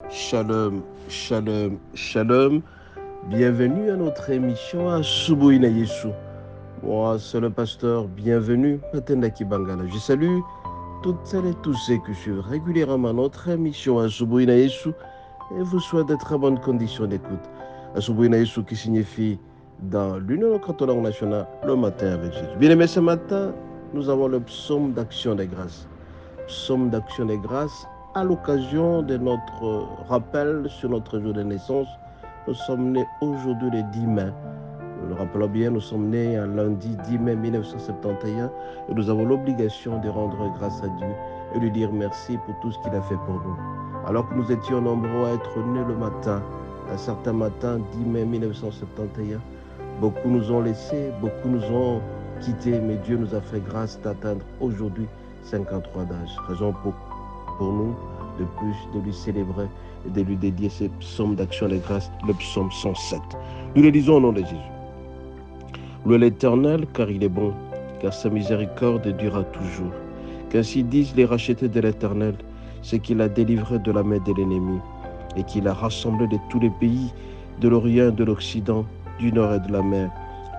Shalom, shalom, shalom. Bienvenue à notre émission à Asubuhi na Yesu. Moi, c'est le pasteur. Bienvenue, Matendaki Bangala. Je salue toutes celles et tous ceux qui suivent régulièrement notre émission à Asubuhi na Yesu et vous souhaite de très bonnes conditions d'écoute. Asubuhi na Yesu qui signifie dans l'Union catholique nationale le matin avec Jésus. Bien aimé, ce matin, nous avons le psaume d'action des grâces. Psaume d'action des grâces à l'occasion de notre rappel sur notre jour de naissance. Nous sommes nés aujourd'hui le 10 mai. Nous le rappelons bien, nous sommes nés un lundi 10 mai 1971 et nous avons l'obligation de rendre grâce à Dieu et lui dire merci pour tout ce qu'il a fait pour nous. Alors que nous étions nombreux à être nés le matin, un certain matin 10 mai 1971, beaucoup nous ont laissés, beaucoup nous ont quittés, mais Dieu nous a fait grâce d'atteindre aujourd'hui 53 d'âge. Raison pour nous de plus de lui célébrer et de lui dédier ces psaumes d'action des grâces, le psaume 107. Nous le disons au nom de Jésus. Louez l'Éternel car il est bon, car sa miséricorde durera toujours. Qu'ainsi disent les rachetés de l'Éternel, c'est qu'il a délivré de la main de l'ennemi et qu'il a rassemblé de tous les pays, de l'Orient, de l'Occident, du Nord et de la mer.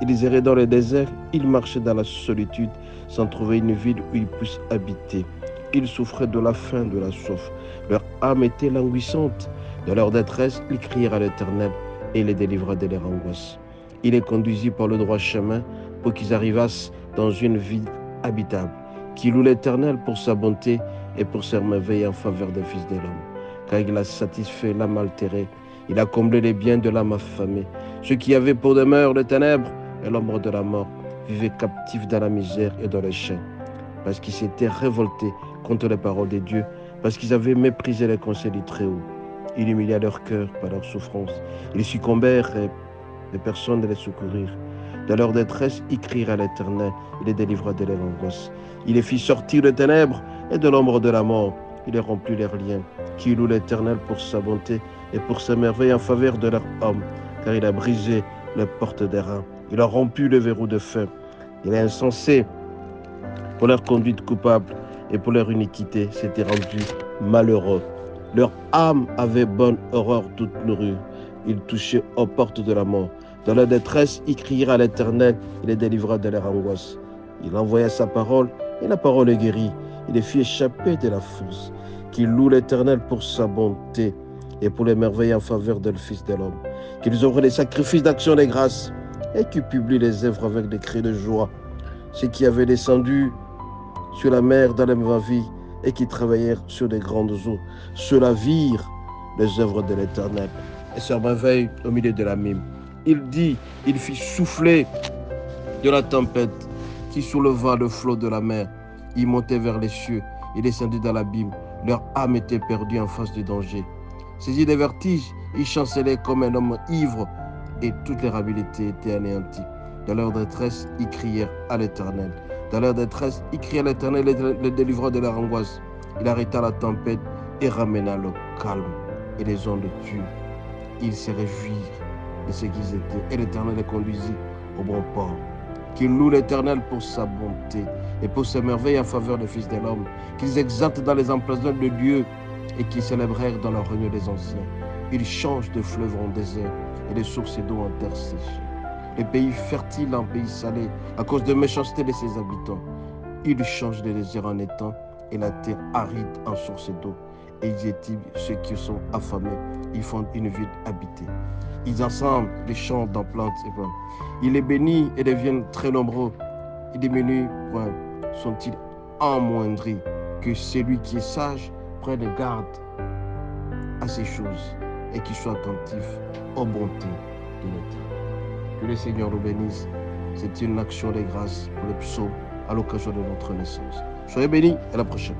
Ils erraient dans le désert, ils marchaient dans la solitude, sans trouver une ville où ils puissent habiter. Ils souffraient de la faim, de la soif. Leur âme était languissante. De leur détresse, ils crièrent à l'Éternel et les délivra de leur angoisse. Il les conduisit par le droit chemin pour qu'ils arrivassent dans une ville habitable. Qui loue l'Éternel pour sa bonté et pour ses merveilles en faveur des fils de l'homme. Car il a satisfait l'âme altérée, il a comblé les biens de l'âme affamée. Ceux qui avaient pour demeure les ténèbres et l'ombre de la mort vivaient captifs dans la misère et dans les chaînes, parce qu'ils s'étaient révoltés contre les paroles de Dieu, parce qu'ils avaient méprisé les conseils du Très-Haut. Il humilia leur cœur par leur souffrance. Ils succombèrent et personne ne les secourir. Dans leur détresse, ils crièrent à l'Éternel, il les délivra de leur angoisse. Il les fit sortir des ténèbres et de l'ombre de la mort. Il les remplit leurs liens. Qui loue l'Éternel pour sa bonté et pour sa merveille en faveur de leur homme, car il a brisé les portes des reins. Il a rompu le verrou de fer. Il est insensé pour leur conduite coupable et pour leur iniquité s'était rendu malheureux. Leur âme avait bonne horreur toute nourrie. Ils touchaient aux portes de la mort. Dans leur détresse, ils crièrent à l'Éternel, il les délivra de leur angoisse. Il envoya sa parole, et la parole les guérit. Il les fit échapper de la fosse. Qu'ils louent l'Éternel pour sa bonté et pour les merveilles en faveur de le Fils de l'homme. Qu'ils offrent des sacrifices d'action des grâces et qu'ils publient les œuvres avec des cris de joie. Ceux qui avaient descendu sur la mer dans la vie et qui travaillèrent sur des grandes eaux. Ceux-là virent les œuvres de l'Éternel et se réveillent au milieu de la mime. Il dit, il fit souffler de la tempête qui souleva le flot de la mer. Il montait vers les cieux, il descendit dans l'abîme. Leur âme était perdue en face du danger. Saisis des vertiges, ils chancelaient comme un homme ivre et toute leur habileté était anéantie. Dans leur détresse, ils crièrent à l'Éternel. Dans leur détresse, ils crièrent à l'Éternel et les délivra de leur angoisse. Il arrêta la tempête et ramena le calme et les ondes turent. Ils se réjouirent de ce qu'ils étaient et l'Éternel les conduisit au bon port. Qu'ils louent l'Éternel pour sa bonté et pour ses merveilles en faveur des fils de l'homme. Qu'ils exaltent dans les emplacements de Dieu et qu'ils célébrèrent dans leur règne des anciens. Ils changent de fleuves en désert et de sources d'eau en terre sèche. Les pays fertiles en pays salé à cause de méchanceté de ses habitants. Ils changent le désert en étang et la terre aride en source d'eau. Et ils étiment ceux qui sont affamés. Ils font une ville habitée. Ils assemblent les champs dans plantes et plantes. Il les bénit et deviennent très nombreux. Ils diminuent, sont-ils amoindris. Que celui qui est sage prenne garde à ces choses et qu'il soit attentif aux bontés de notre Dieu. Que le Seigneur nous bénisse. C'est une action de grâce pour le psaume à l'occasion de notre naissance. Soyez bénis, à la prochaine.